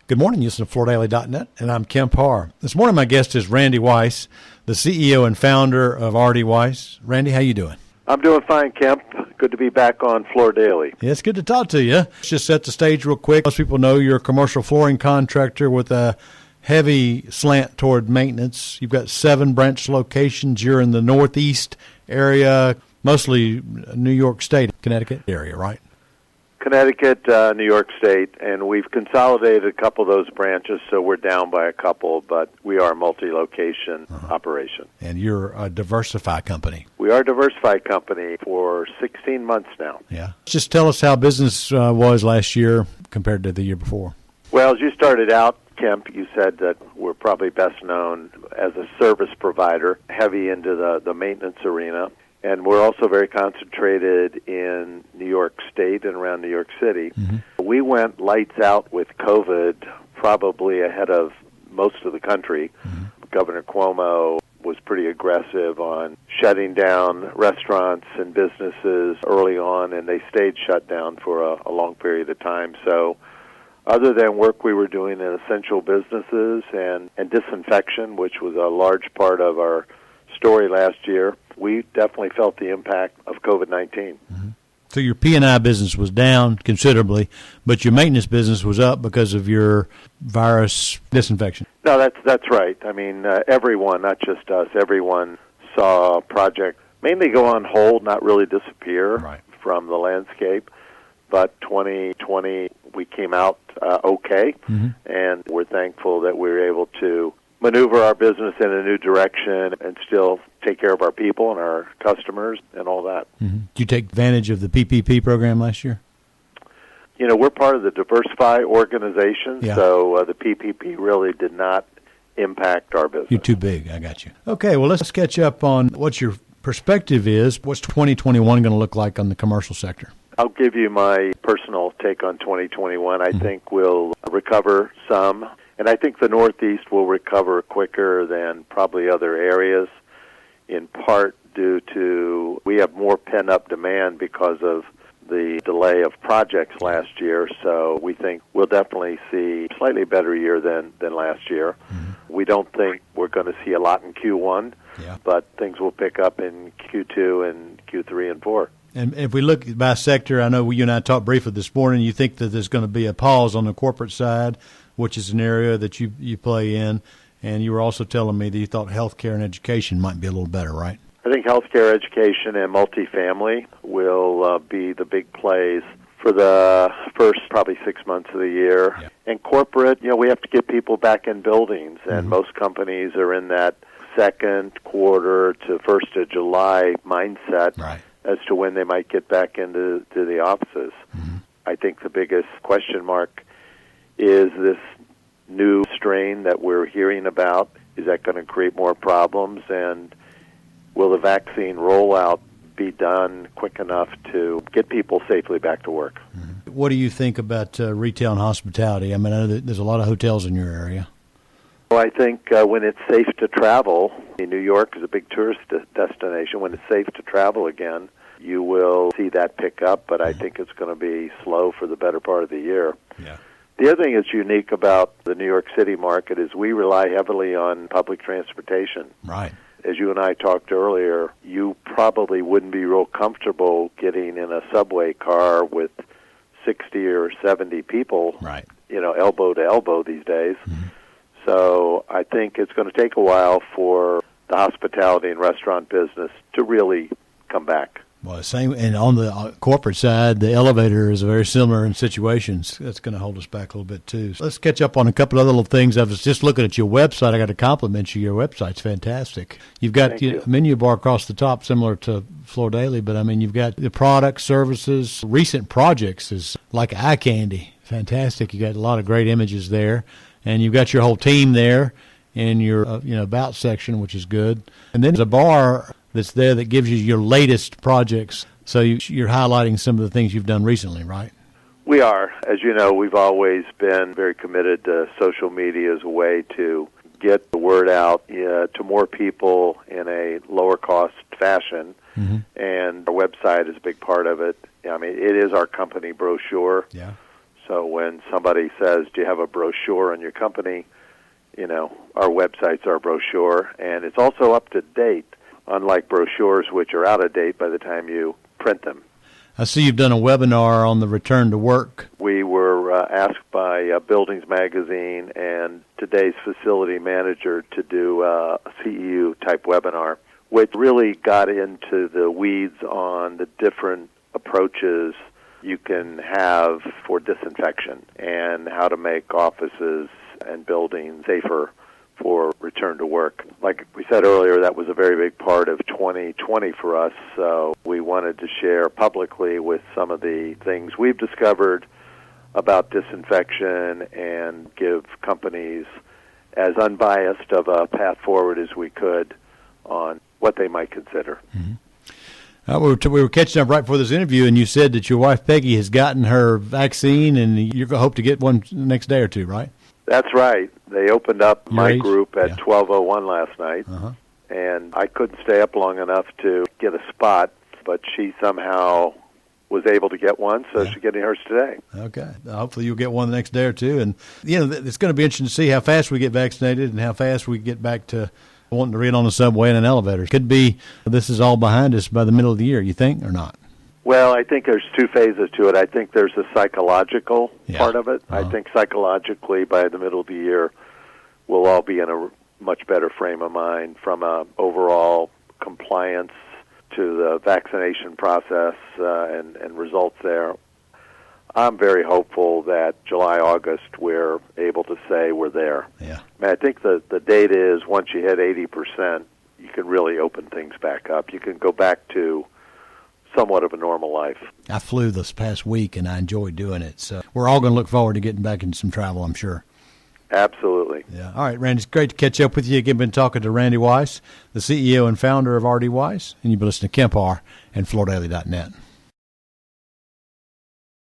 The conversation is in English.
Good morning, you listen to FloorDaily.net, and I'm Kemp Harr. This morning my guest is Randy Weis, the CEO and founder of RD Weis. Randy, how you doing? I'm doing fine, Kemp. Good to be back on Floor Daily. Yeah, it's good to talk to you. Let's just set the stage real quick. Most people know you're a commercial flooring contractor with a heavy slant toward maintenance. You've got 7 branch locations. You're in the Northeast area, mostly New York State, Connecticut area, right? Connecticut, New York State, and we've consolidated a couple of those branches, so we're down by a couple, but we are a multi-location operation. And you're a diversified company. We are a diversified company for 16 months now. Yeah. Just tell us how business was last year compared to the year before. Well, as you started out, Kemp, you said that we're probably best known as a service provider, heavy into the maintenance arena. And we're also very concentrated in New York State and around New York City. Mm-hmm. We went lights out with COVID probably ahead of most of the country. Mm-hmm. Governor Cuomo was pretty aggressive on shutting down restaurants and businesses early on, and they stayed shut down for a long period of time. So other than work we were doing in essential businesses and disinfection, which was a large part of our story last year, we definitely felt the impact of COVID-19. Mm-hmm. So your P&I business was down considerably, but your maintenance business was up because of your virus disinfection. No, that's right. I mean, everyone, not just us, everyone saw a project mainly go on hold, not really disappear from the landscape. But 2020, we came out okay, and we're thankful that we were able to maneuver our business in a new direction and still take care of our people and our customers and all that. Mm-hmm. Did you take advantage of the PPP program last year? You know, we're part of the Diversify organization, so the PPP really did not impact our business. You're too big. I got you. Okay, well, let's catch up on what your perspective is. What's 2021 going to look like on the commercial sector? I'll give you my personal take on 2021. I think we'll recover some. And I think the Northeast will recover quicker than probably other areas, in part due to we have more pent-up demand because of the delay of projects last year. So we think we'll definitely see a slightly better year than last year. Mm-hmm. We don't think we're going to see a lot in Q1, but things will pick up in Q2 and Q3 and 4. And if we look by sector, I know you and I talked briefly this morning, you think that there's going to be a pause on the corporate side, which is an area that you play in, and you were also telling me that you thought healthcare and education might be a little better, right? I think healthcare, education, and multifamily will be the big plays for the first probably 6 months of the year. Yeah. And corporate, we have to get people back in buildings, and most companies are in that second quarter to 1st of July mindset as to when they might get back into the offices. Mm-hmm. I think the biggest question mark is this new strain that we're hearing about. Is that going to create more problems? And will the vaccine rollout be done quick enough to get people safely back to work? Mm-hmm. What do you think about retail and hospitality? I mean, I know that there's a lot of hotels in your area. Well, I think when it's safe to travel, New York is a big tourist destination. When it's safe to travel again, you will see that pick up, but I think it's going to be slow for the better part of the year. Yeah. The other thing that's unique about the New York City market is we rely heavily on public transportation. Right. As you and I talked earlier, you probably wouldn't be real comfortable getting in a subway car with 60 or 70 people, elbow to elbow these days. Mm-hmm. So I think it's going to take a while for the hospitality and restaurant business to really come back. Well, same, and on the corporate side, the elevator is very similar in situations. That's going to hold us back a little bit, too. So let's catch up on a couple other little things. I was just looking at your website. I got to compliment you. Your website's fantastic. You've got a menu bar across the top, similar to Floor Daily, but, I mean, you've got the products, services, recent projects is like eye candy. Fantastic. You got a lot of great images there, and you've got your whole team there in your about section, which is good. And then there's a bar that's there that gives you your latest projects. So you're highlighting some of the things you've done recently, right? We are. As you know, we've always been very committed to social media as a way to get the word out to more people in a lower-cost fashion, and our website is a big part of it. I mean, it is our company brochure. Yeah. So when somebody says, do you have a brochure on your company? Our website's our brochure, and it's also up to date, unlike brochures which are out of date by the time you print them. I see you've done a webinar on the return to work. We were asked by Buildings Magazine and today's facility manager to do a CEU-type webinar, which really got into the weeds on the different approaches you can have for disinfection and how to make offices and buildings safer for return to work. Like we said earlier, that was a very big part of 2020 for us, so we wanted to share publicly with some of the things we've discovered about disinfection and give companies as unbiased of a path forward as we could on what they might consider. Mm-hmm. We were catching up right before this interview, and you said that your wife Peggy has gotten her vaccine, and you hope to get one the next day or two, right? That's right. They opened up my group at 12:01 last night, and I couldn't stay up long enough to get a spot, but she somehow was able to get one, so she's getting hers today. Okay. Hopefully you'll get one the next day or two. And, it's going to be interesting to see how fast we get vaccinated and how fast we get back to wanting to read on the subway and an elevator. Could be this is all behind us by the middle of the year, you think, or not? Well, I think there's two phases to it. I think there's a psychological part of it. I think psychologically by the middle of the year, we'll all be in a much better frame of mind from a overall compliance to the vaccination process and results there. I'm very hopeful that July, August, we're able to say we're there. Yeah. I think the data is once you hit 80%, you can really open things back up. You can go back to somewhat of a normal life. I flew this past week, and I enjoyed doing it. So we're all going to look forward to getting back into some travel, I'm sure. Absolutely. Yeah. All right, Randy, it's great to catch up with you. Again, been talking to Randy Weis, the CEO and founder of RD Weis, and you've been listening to Kemp Harr and FloorDaily.net.